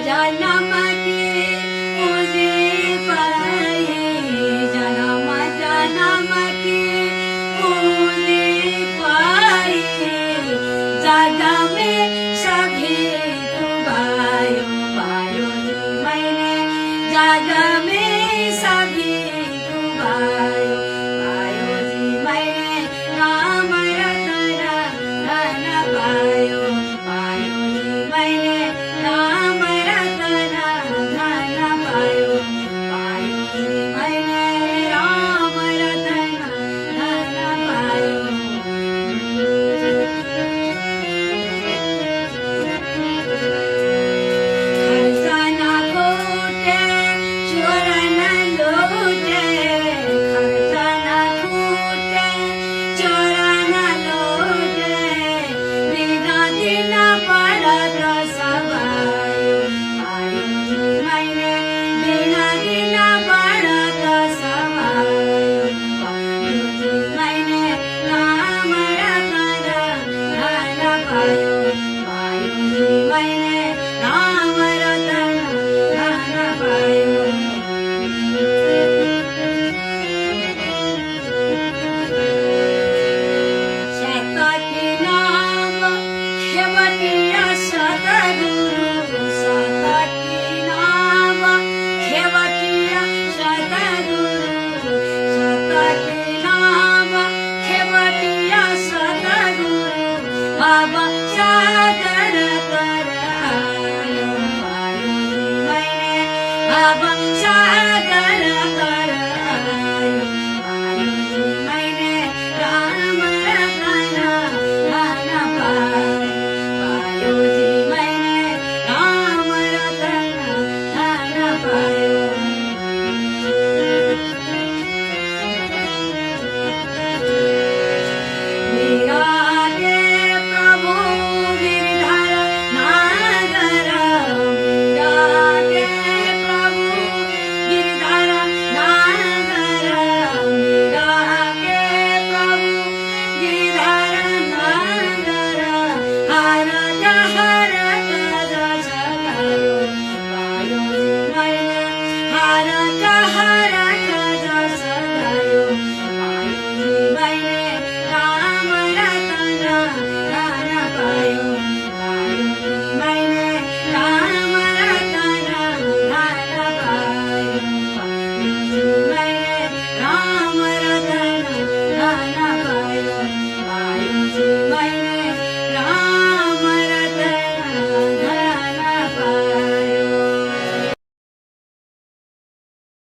जन्म की पूजी पाई, जन्म जन्म की पूजी पाई, जग में सभी तू भाइयों भाइयों मैंने जग में सभी तू भाइयों भाइयों जी मैंने राम रतन धन पायो पायो जी मैंने राम रतन धन पायो पायो जी मैंने राम रतन धन पायो। खर्चा ना खोटे चोर न लूटे, खर्चा ना खोटे चोर न लूटे, बिना दिन पड़त सवायो पायो जी मैंने बिना दिन पड़त सवायो पायो जी मैंने राम रतन धन पायो पायो जी मैंने राम रतन धन पायो। शतकी नाम खेवटिया सतगुरु, शतकी नाम खेवटिया सतगुरु, शतकी नाम खेवटिया सतगुरु, बाबा सागर कर आयो पायो जी मैंने बाबा